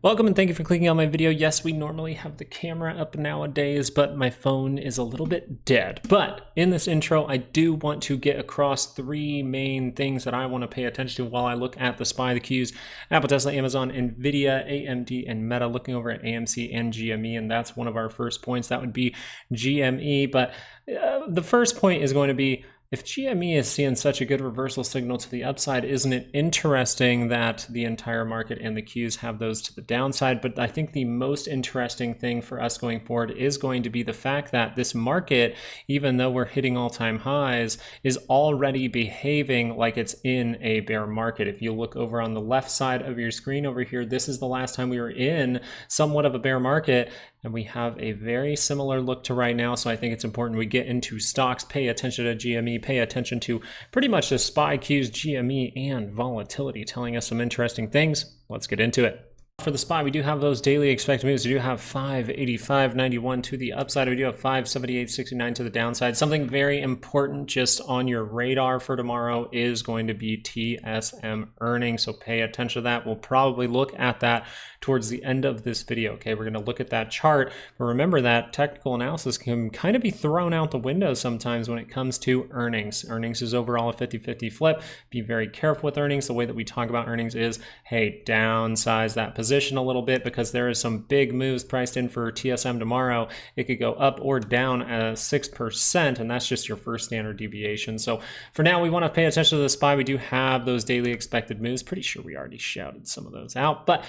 Welcome and thank you for clicking on my video. Yes, we normally have the camera up nowadays, but my phone is a little bit dead. But in this intro, I do want to get across three main things that I want to pay attention to while I look at the SPY, the Qs, Apple, Tesla, Amazon, NVIDIA, AMD, and Meta, looking over at AMC and GME, and that's one of our first points. That would be GME, but the first point is going to be, if GME is seeing such a good reversal signal to the upside, isn't it interesting that the entire market and the Qs have those to the downside? But I think the most interesting thing for us going forward is going to be the fact that this market, even though we're hitting all-time highs, is already behaving like it's in a bear market. If you look over on the left side of your screen over here, this is the last time we were in somewhat of a bear market, and we have a very similar look to right now. So I think it's important we get into stocks, pay attention to GME, pay attention to pretty much the SPY, Qs, GME, and volatility telling us some interesting things. Let's get into it. For the SPY, we do have those daily expected moves. We do have 585.91 to the upside. We do have 578.69 to the downside. Something very important just on your radar for tomorrow is going to be TSM earnings. So pay attention to that. We'll probably look at that towards the end of this video. Okay, we're going to look at that chart. But remember that technical analysis can kind of be thrown out the window sometimes when it comes to earnings. Earnings is overall a 50-50 flip. Be very careful with earnings. The way that we talk about earnings is, hey, downsize that position a little bit because there is some big moves priced in for TSM tomorrow. It could go up or down at 6%, and that's just your first standard deviation. So for now, we want to pay attention to the SPY. We do have those daily expected moves. Pretty sure we already shouted some of those out, but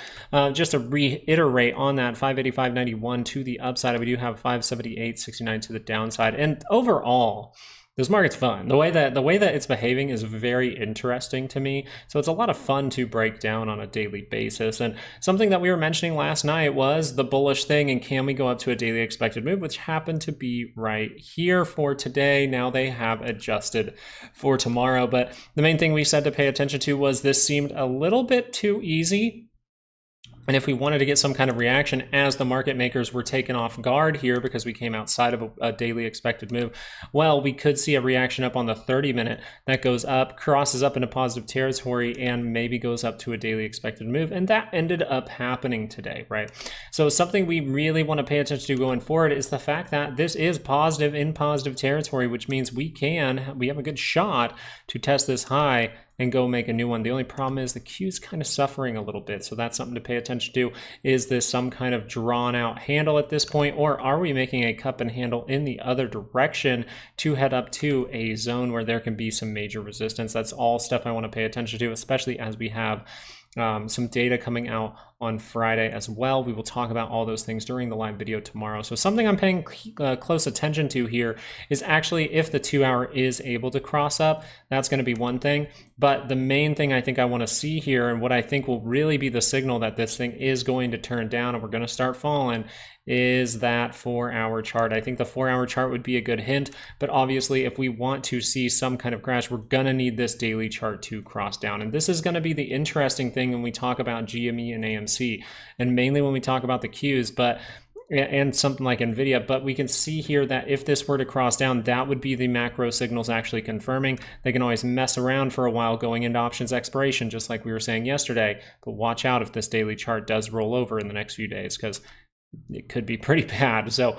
just to reiterate on that, 585.91 to the upside. We do have 578.69 to the downside, and overall, this market's fun. The way that it's behaving is very interesting to me. So it's a lot of fun to break down on a daily basis. And something that we were mentioning last night was the bullish thing, and can we go up to a daily expected move, which happened to be right here for today. Now they have adjusted for tomorrow. But the main thing we said to pay attention to was this seemed a little bit too easy. And if we wanted to get some kind of reaction as the market makers were taken off guard here because we came outside of a daily expected move, well, we could see a reaction up on the 30-minute that goes up, crosses up into positive territory, and maybe goes up to a daily expected move. And that ended up happening today, right? So something we really want to pay attention to going forward is the fact that this is positive in positive territory, which means we have a good shot to test this high and go make a new one. The only problem is the Q is kind of suffering a little bit. So that's something to pay attention to. Is this some kind of drawn out handle at this point, or are we making a cup and handle in the other direction to head up to a zone where there can be some major resistance? That's all stuff I want to pay attention to, especially as we have some data coming out on Friday as well. We will talk about all those things during the live video tomorrow. So something I'm paying close attention to here is actually if the 2 hour is able to cross up, that's going to be one thing. But the main thing I think I want to see here, and what I think will really be the signal that this thing is going to turn down and we're going to start falling, is that 4 hour chart. I think the 4 hour chart would be a good hint, but obviously if we want to see some kind of crash, we're going to need this daily chart to cross down. And this is going to be the interesting thing when we talk about GME and AMC, and mainly when we talk about the Qs, and something like NVIDIA. But we can see here that if this were to cross down, that would be the macro signals actually confirming. They can always mess around for a while going into options expiration, just like we were saying yesterday. But watch out if this daily chart does roll over in the next few days, because it could be pretty bad. So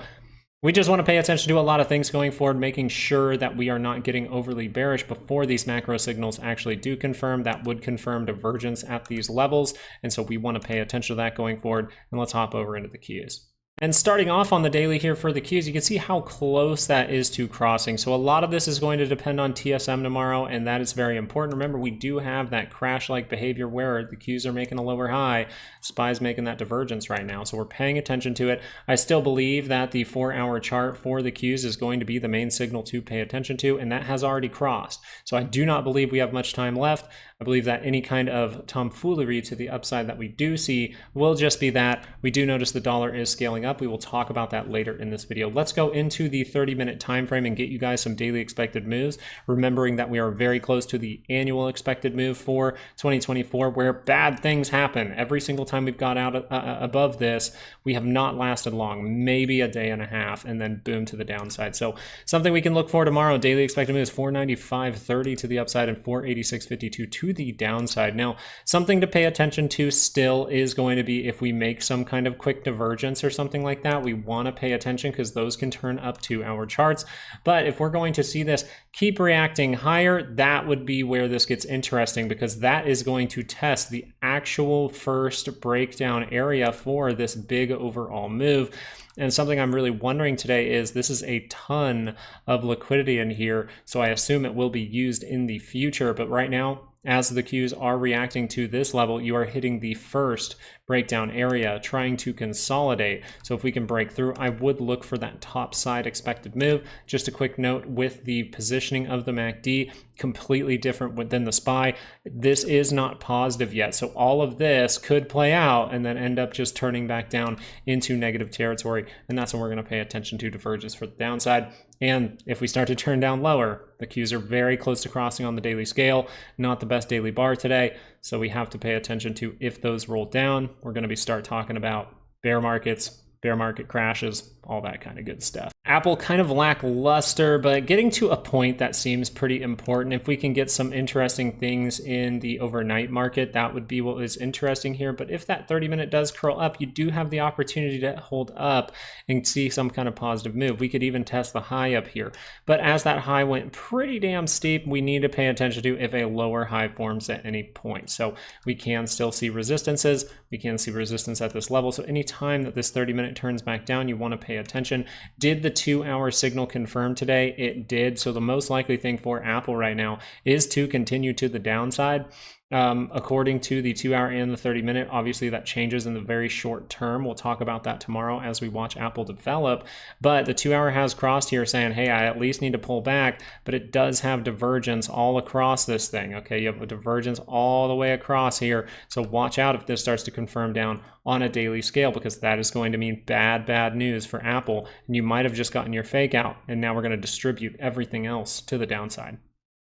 we just want to pay attention to a lot of things going forward, making sure that we are not getting overly bearish before these macro signals actually do confirm. That would confirm divergence at these levels. And so we want to pay attention to that going forward. And let's hop over into the Qs. And starting off on the daily here for the Qs, you can see how close that is to crossing. So a lot of this is going to depend on TSM tomorrow, and that is very important. Remember, we do have that crash-like behavior where the Qs are making a lower high, SPY's making that divergence right now. So we're paying attention to it. I still believe that the 4 hour chart for the Qs is going to be the main signal to pay attention to, and that has already crossed. So I do not believe we have much time left. I believe that any kind of tomfoolery to the upside that we do see will just be that. We do notice the dollar is scaling up. We will talk about that later in this video. Let's go into the 30-minute time frame and get you guys some daily expected moves, remembering that we are very close to the annual expected move for 2024, where bad things happen. Every single time we've got out above this, we have not lasted long, maybe a day and a half, and then boom to the downside. So something we can look for tomorrow, daily expected moves 495.30 to the upside and 486.52 to to the downside. Now, something to pay attention to still is going to be if we make some kind of quick divergence or something like that. We want to pay attention because those can turn up 2-hour charts. But if we're going to see this keep reacting higher, that would be where this gets interesting, because that is going to test the actual first breakdown area for this big overall move. And something I'm really wondering today is this is a ton of liquidity in here, so I assume it will be used in the future. But right now, as the Qs are reacting to this level, you are hitting the first breakdown area, trying to consolidate. So if we can break through, I would look for that top side expected move. Just a quick note with the positioning of the MACD, completely different than the SPY. This is not positive yet. So all of this could play out and then end up just turning back down into negative territory. And that's when we're going to pay attention to divergence for the downside. And if we start to turn down lower, the Qs are very close to crossing on the daily scale. Not the best daily bar today. So we have to pay attention to if those roll down, we're going to start talking about bear markets, bear market crashes, all that kind of good stuff. Apple kind of lackluster, but getting to a point that seems pretty important. If we can get some interesting things in the overnight market, that would be what was interesting here. But if that 30-minute does curl up, you do have the opportunity to hold up and see some kind of positive move. We could even test the high up here. But as that high went pretty damn steep, we need to pay attention to if a lower high forms at any point. So we can still see resistances. We can see resistance at this level. So anytime that this 30-minute turns back down, you want to pay attention. Did the 2-hour signal confirm today? It did. So the most likely thing for Apple right now is to continue to the downside. According to the 2-hour and the 30-minute, obviously that changes in the very short term. We'll talk about that tomorrow as we watch Apple develop. But the 2-hour has crossed here saying, hey, I at least need to pull back, but it does have divergence all across this thing. Okay, you have a divergence all the way across here. So watch out if this starts to confirm down on a daily scale, because that is going to mean bad news for Apple. And you might have just gotten your fake out, and now we're going to distribute everything else to the downside.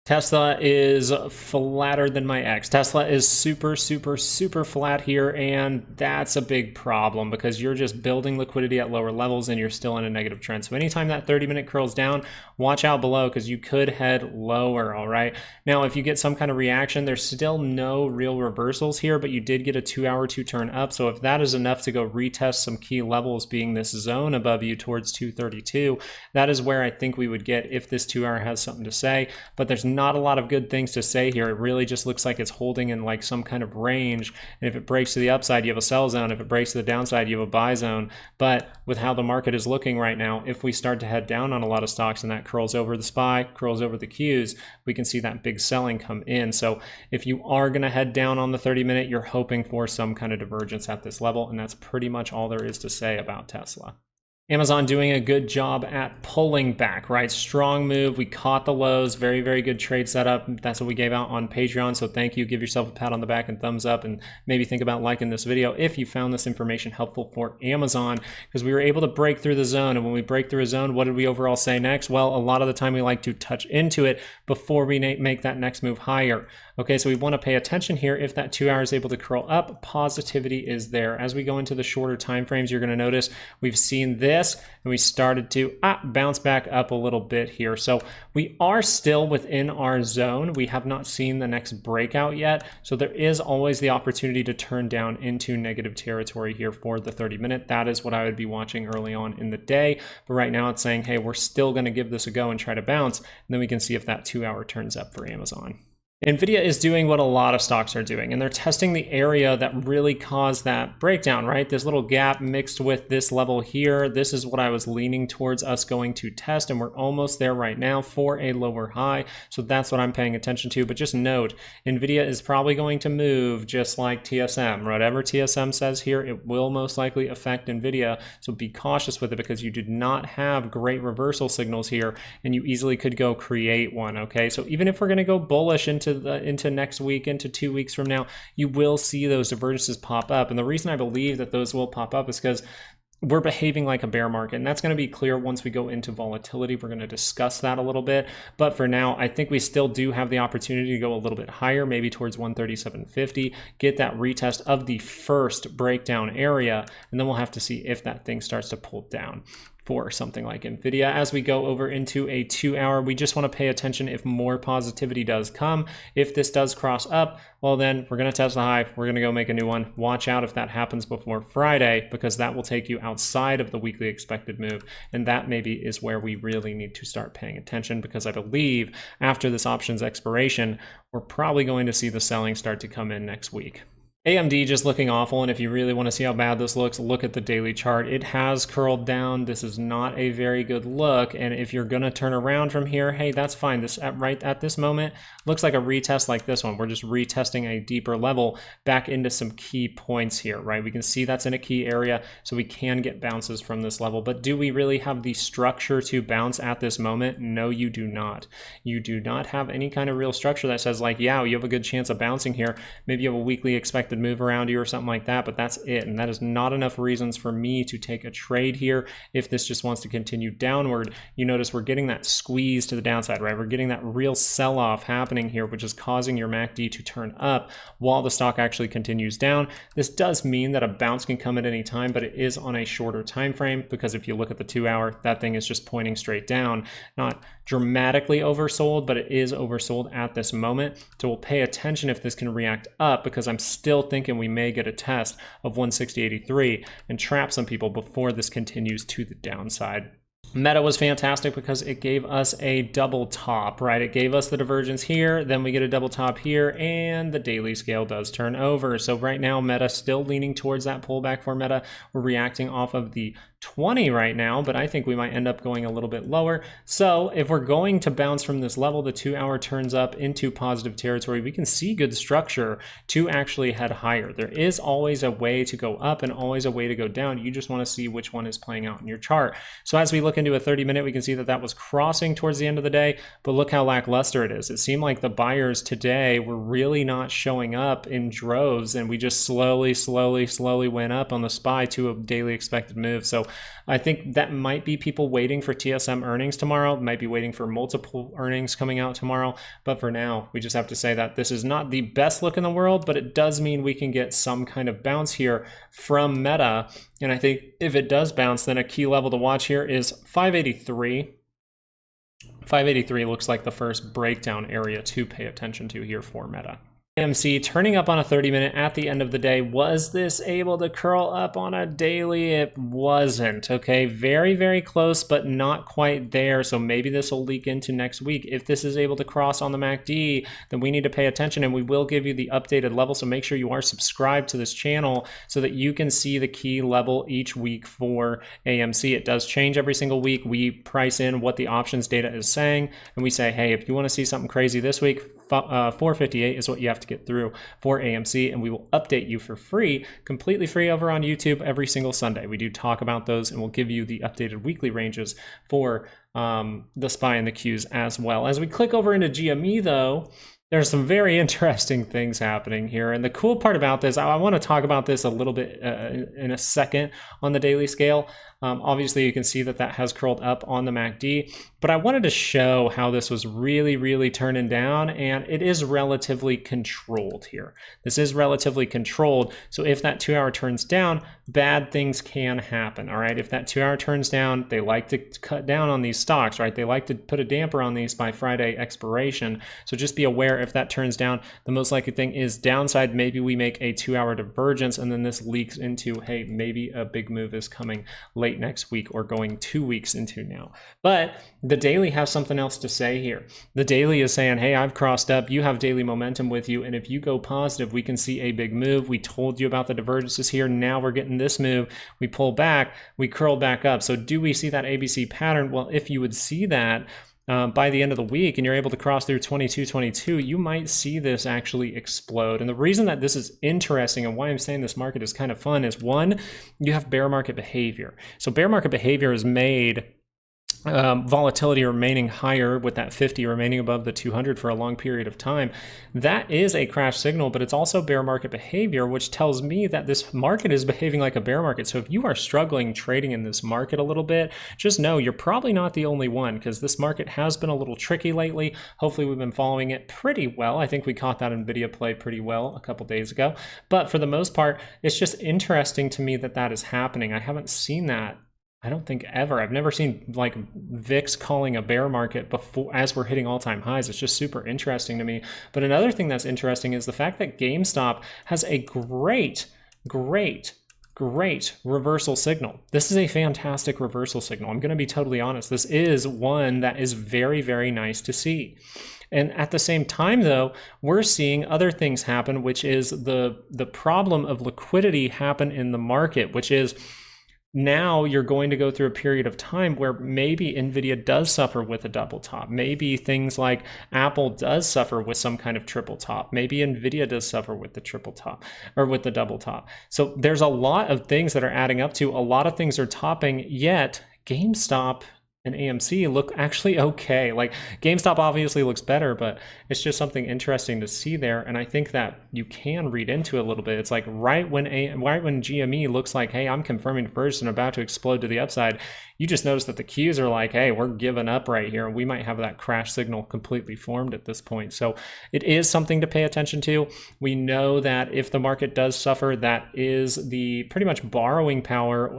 Tesla is flatter than my ex. Tesla is super flat here, and that's a big problem because you're just building liquidity at lower levels and you're still in a negative trend. So anytime that 30-minute curls down, watch out below because you could head lower, all right? Now, if you get some kind of reaction, there's still no real reversals here, but you did get a 2-hour turn up. So if that is enough to go retest some key levels, being this zone above you towards 232, that is where I think we would get if this 2-hour has something to say. But there's not a lot of good things to say here. It really just looks like it's holding in like some kind of range. And if it breaks to the upside, you have a sell zone. If it breaks to the downside, you have a buy zone. But with how the market is looking right now, if we start to head down on a lot of stocks and that curls over the SPY, curls over the Qs, we can see that big selling come in. So if you are going to head down on the 30-minute, you're hoping for some kind of divergence at this level. And that's pretty much all there is to say about Tesla. Amazon doing a good job at pulling back, right? Strong move. We caught the lows. Very good trade setup. That's what we gave out on Patreon. So thank you. Give yourself a pat on the back and thumbs up, and maybe think about liking this video if you found this information helpful for Amazon, because we were able to break through the zone. And when we break through a zone, what did we overall say next? Well, a lot of the time we like to touch into it before we make that next move higher. Okay, so we want to pay attention here. If that 2 hour is able to curl up, positivity is there. As we go into the shorter time frames, you're going to notice we've seen this and we started to bounce back up a little bit here. So we are still within our zone. We have not seen the next breakout yet. So there is always the opportunity to turn down into negative territory here for the 30-minute. That is what I would be watching early on in the day. But right now it's saying, hey, we're still going to give this a go and try to bounce. And then we can see if that 2 hour turns up for Amazon. NVIDIA is doing what a lot of stocks are doing, and they're testing the area that really caused that breakdown, right? This little gap mixed with this level here. This is what I was leaning towards us going to test, and we're almost there right now for a lower high. So that's what I'm paying attention to. But just note, NVIDIA is probably going to move just like TSM. Whatever TSM says here, it will most likely affect NVIDIA. So be cautious with it because you did not have great reversal signals here, and you easily could go create one, okay? So even if we're going to go bullish into next week, into 2 weeks from now, you will see those divergences pop up. And the reason I believe that those will pop up is because we're behaving like a bear market, and that's going to be clear once we go into volatility. We're going to discuss that a little bit, but for now, I think we still do have the opportunity to go a little bit higher, maybe towards 137.50, get that retest of the first breakdown area, and then we'll have to see if that thing starts to pull down. for something like NVIDIA. As we go over into a 2-hour, we just want to pay attention if more positivity does come. If this does cross up, well then we're going to test the high, we're going to go make a new one. Watch out if that happens before Friday, because that will take you outside of the weekly expected move, and that maybe is where we really need to start paying attention, because I believe after this options expiration, we're probably going to see the selling start to come in next week. AMD just looking awful, and if you really want to see how bad this looks, look at the daily chart. It has curled down. This is not a very good look, and if you're going to turn around from here, hey, that's fine. This right at this moment looks like a retest like this one. We're just retesting a deeper level back into some key points here, right? We can see that's in a key area, so we can get bounces from this level, but do we really have the structure to bounce at this moment? No, you do not. You do not have any kind of real structure that says like, yeah, you have a good chance of bouncing here. Maybe you have a weekly expected move around you or something like that, but that's it. And that is not enough reasons for me to take a trade here. If this just wants to continue downward, you notice we're getting that squeeze to the downside, right? We're getting that real sell-off happening here, which is causing your MACD to turn up while the stock actually continues down. This does mean that a bounce can come at any time, but it is on a shorter time frame, because if you look at the 2-hour, that thing is just pointing straight down. Not dramatically oversold, but it is oversold at this moment. So we'll pay attention if this can react up, because I'm still thinking we may get a test of 160.83 and trap some people before this continues to the downside. Meta was fantastic because it gave us a double top, right? It gave us the divergence here, then we get a double top here, and the daily scale does turn over. So right now, Meta still leaning towards that pullback for Meta. We're reacting off of the 20 right now, but I think we might end up going a little bit lower. So if we're going to bounce from this level, the 2-hour turns up into positive territory, we can see good structure to actually head higher. There is always a way to go up and always a way to go down. You just want to see which one is playing out in your chart. So as we look into a 30-minute, we can see that that was crossing towards the end of the day, but look how lackluster it is. It seemed like the buyers today were really not showing up in droves, and we just slowly went up on the SPY to a daily expected move. So I think that might be people waiting for TSM earnings tomorrow, might be waiting for multiple earnings coming out tomorrow. But for now, we just have to say that this is not the best look in the world, but it does mean we can get some kind of bounce here from Meta. And I think if it does bounce, then a key level to watch here is 583. 583 looks like the first breakdown area to pay attention to here for Meta. AMC turning up on a 30-minute at the end of the day. Was this able to curl up on a daily? It wasn't. Okay, very close, but not quite there. So maybe this will leak into next week. If this is able to cross on the MACD, then we need to pay attention, and we will give you the updated level. So make sure you are subscribed to this channel so that you can see the key level each week for AMC. It does change every single week. We price in what the options data is saying, and we say, hey, if you want to see something crazy this week, 458 is what you have to get through for AMC, and we will update you for free, completely free, over on YouTube every single Sunday. We do talk about those, and we'll give you the updated weekly ranges for the SPY and the Qs as well. As we click over into GME though, there's some very interesting things happening here. And the cool part about this, I want to talk about this a little bit in a second on the daily scale. Obviously, you can see that that has curled up on the MACD, but I wanted to show how this was really turning down, and it is relatively controlled here. This is relatively controlled. So if that 2-hour turns down, bad things can happen, all right? If that 2-hour turns down, they like to cut down on these stocks, right? They like to put a damper on these by Friday expiration. So just be aware if that turns down, the most likely thing is downside. Maybe we make a 2-hour divergence, and then this leaks into, hey, maybe a big move is coming late next week or going 2 weeks into now. But the daily has something else to say here. The daily is saying, hey, I've crossed up, you have daily momentum with you, and if you go positive, we can see a big move. We told you about the divergences here. Now we're getting this move. We pull back, we curl back up. So do we see that ABC pattern? Well, if you would see that by the end of the week and you're able to cross through 2222, you might see this actually explode. And the reason that this is interesting and why I'm saying this market is kind of fun is, one, you have bear market behavior. So bear market behavior is made volatility remaining higher, with that 50 remaining above the 200 for a long period of time. That is a crash signal, but it's also bear market behavior, which tells me that this market is behaving like a bear market. So if you are struggling trading in this market a little bit, just know you're probably not the only one, because this market has been a little tricky lately. Hopefully we've been following it pretty well. I think we caught that NVIDIA play pretty well a couple days ago, but for the most part, it's just interesting to me that that is happening. I haven't seen that I don't think ever. I've never seen like VIX calling a bear market before as we're hitting all-time highs. It's just super interesting to me. But another thing that's interesting is the fact that GameStop has a great reversal signal. This is a fantastic reversal signal. I'm going to be totally honest. This is one that is very, very nice to see. And at the same time, though, we're seeing other things happen, which is the problem of liquidity happen in the market, which is now you're going to go through a period of time where maybe NVIDIA does suffer with a double top. Maybe things like Apple does suffer with some kind of triple top. Maybe NVIDIA does suffer with the triple top or with the double top. So there's a lot of things that are adding up to, a lot of things are topping, yet GameStop and AMC look actually okay. Like GameStop obviously looks better, but it's just something interesting to see there. And I think that you can read into it a little bit. It's like right when GME looks like, hey, I'm confirming first and about to explode to the upside, you just notice that the Qs are like, hey, we're giving up right here. We might have that crash signal completely formed at this point. So it is something to pay attention to. We know that if the market does suffer, that is the pretty much borrowing power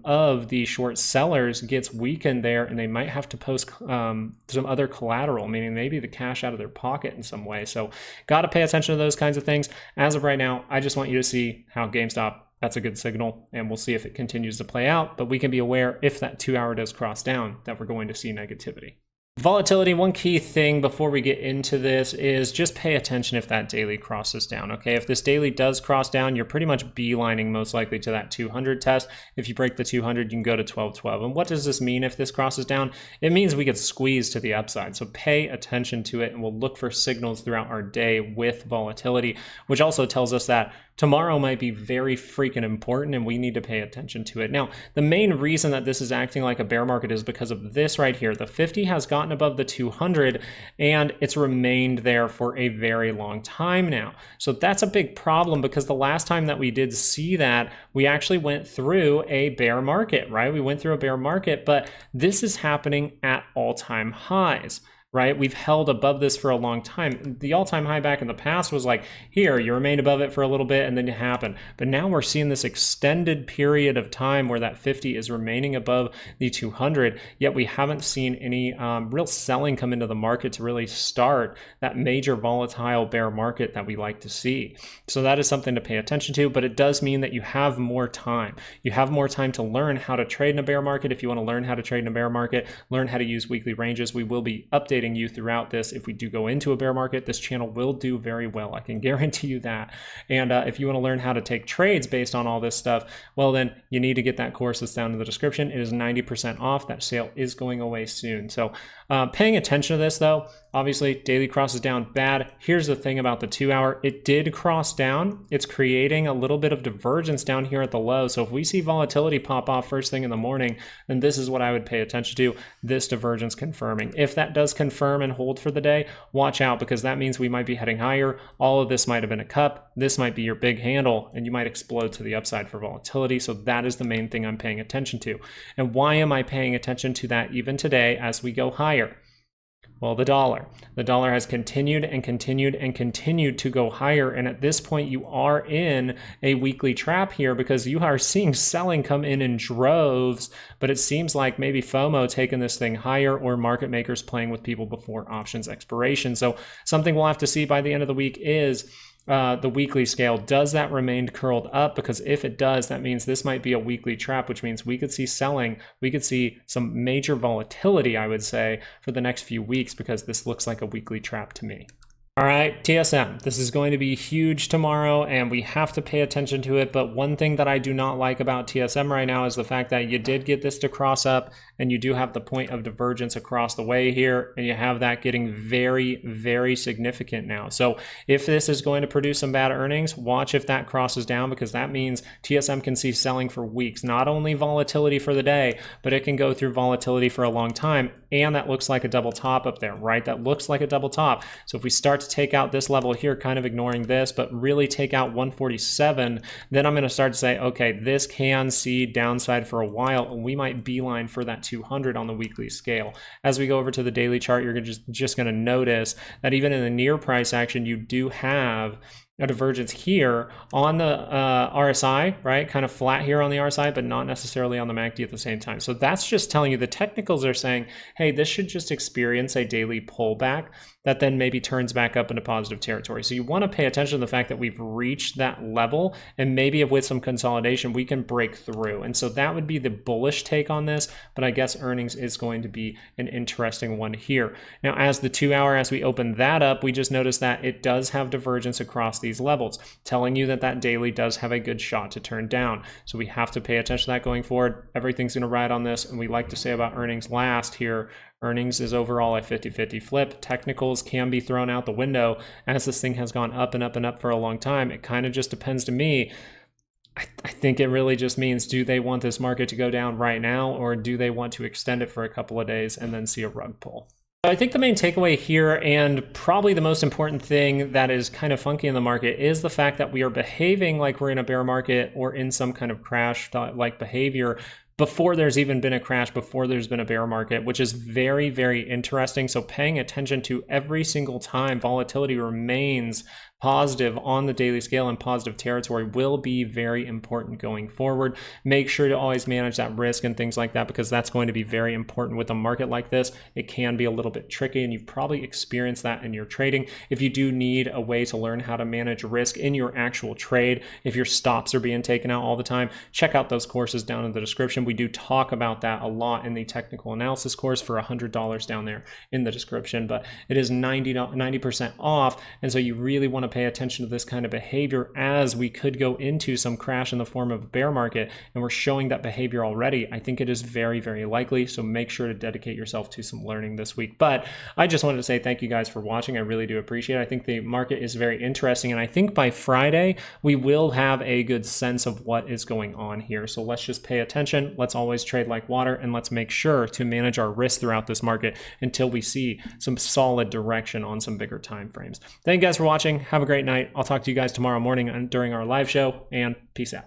of the short sellers gets weakened there, and they might have to post some other collateral, meaning maybe the cash out of their pocket in some way. So got to pay attention to those kinds of things. As of right now, I just want you to see how GameStop, that's a good signal, and we'll see if it continues to play out, but we can be aware if that 2 hour does cross down that we're going to see negativity. Volatility, one key thing before we get into this is just pay attention if that daily crosses down, okay? If this daily does cross down, you're pretty much beelining most likely to that 200 test. If you break the 200, you can go to 1212. And what does this mean if this crosses down? It means we get squeezed to the upside. So pay attention to it, and we'll look for signals throughout our day with volatility, which also tells us that tomorrow might be very freaking important and we need to pay attention to it. Now, the main reason that this is acting like a bear market is because of this right here. The 50 has gotten above the 200 and it's remained there for a very long time now. So that's a big problem, because the last time that we did see that, we actually went through a bear market, right? We went through a bear market, but this is happening at all-time highs. Right? We've held above this for a long time. The all-time high back in the past was like, here, you remained above it for a little bit and then it happened. But now we're seeing this extended period of time where that 50 is remaining above the 200, yet we haven't seen any real selling come into the market to really start that major volatile bear market that we like to see. So that is something to pay attention to, but it does mean that you have more time. You have more time to learn how to trade in a bear market. If you want to learn how to trade in a bear market, learn how to use weekly ranges. We will be updating you throughout this. If we do go into a bear market, this channel will do very well. I can guarantee you that. And if you want to learn how to take trades based on all this stuff, well, then you need to get that course that's down in the description. It is 90% off. That sale is going away soon. So paying attention to this though, obviously daily crosses down bad. Here's the thing about the 2 hour. It did cross down. It's creating a little bit of divergence down here at the low. So if we see volatility pop off first thing in the morning, then this is what I would pay attention to. This divergence confirming. If that does confirm and hold for the day, watch out, because that means we might be heading higher. All of this might have been a cup. This might be your big handle and you might explode to the upside for volatility. So that is the main thing I'm paying attention to. And why am I paying attention to that even today as we go higher? Well, the dollar. The dollar has continued and continued and continued to go higher. And at this point, you are in a weekly trap here, because you are seeing selling come in droves. But it seems like maybe FOMO taking this thing higher, or market makers playing with people before options expiration. So something we'll have to see by the end of the week is the weekly scale. Does that remain curled up? Because if it does, that means this might be a weekly trap, which means we could see selling. We could see some major volatility, I would say, for the next few weeks, because this looks like a weekly trap to me. All right, TSM, this is going to be huge tomorrow and we have to pay attention to it. But one thing that I do not like about TSM right now is the fact that you did get this to cross up, and you do have the point of divergence across the way here, and you have that getting very, very significant now. So if this is going to produce some bad earnings, watch if that crosses down, because that means TSM can see selling for weeks. Not only volatility for the day, but it can go through volatility for a long time. And that looks like a double top up there, right? That looks like a double top. So if we start to take out this level here, kind of ignoring this, but really take out 147, then I'm going to start to say, okay, this can see downside for a while, and we might beeline for that 200 on the weekly scale. As we go over to the daily chart, you're just going to notice that even in the near price action, you do have a divergence here on the RSI, right? Kind of flat here on the RSI, but not necessarily on the MACD at the same time. So that's just telling you the technicals are saying, hey, this should just experience a daily pullback that then maybe turns back up into positive territory. So you want to pay attention to the fact that we've reached that level, and maybe with some consolidation, we can break through. And so that would be the bullish take on this, but I guess earnings is going to be an interesting one here. Now, as the 2 hour, as we open that up, we just noticed that it does have divergence across these levels, telling you that that daily does have a good shot to turn down. So we have to pay attention to that going forward. Everything's going to ride on this, and we like to say about earnings last here, earnings is overall a 50-50 flip. Technicals can be thrown out the window as this thing has gone up and up and up for a long time. It kind of just depends to me. I think it really just means, do they want this market to go down right now, or do they want to extend it for a couple of days and then see a rug pull? I think the main takeaway here, and probably the most important thing that is kind of funky in the market, is the fact that we are behaving like we're in a bear market or in some kind of crash-like behavior before there's even been a crash, before there's been a bear market, which is very, very interesting. So paying attention to every single time volatility remains positive on the daily scale and positive territory will be very important going forward. Make sure to always manage that risk and things like that, because that's going to be very important with a market like this. It can be a little bit tricky, and you've probably experienced that in your trading. If you do need a way to learn how to manage risk in your actual trade, if your stops are being taken out all the time, check out those courses down in the description. We do talk about that a lot in the technical analysis course for $100 down there in the description, but it is 90% off. And so you really want to pay attention to this kind of behavior, as we could go into some crash in the form of a bear market, and we're showing that behavior already. I think it is very, very likely. So make sure to dedicate yourself to some learning this week. But I just wanted to say thank you guys for watching. I really do appreciate it. I think the market is very interesting, and I think by Friday we will have a good sense of what is going on here. So let's just pay attention. Let's always trade like water, and let's make sure to manage our risk throughout this market until we see some solid direction on some bigger time frames. Thank you guys for watching. Have a great night. I'll talk to you guys tomorrow morning during our live show, and peace out.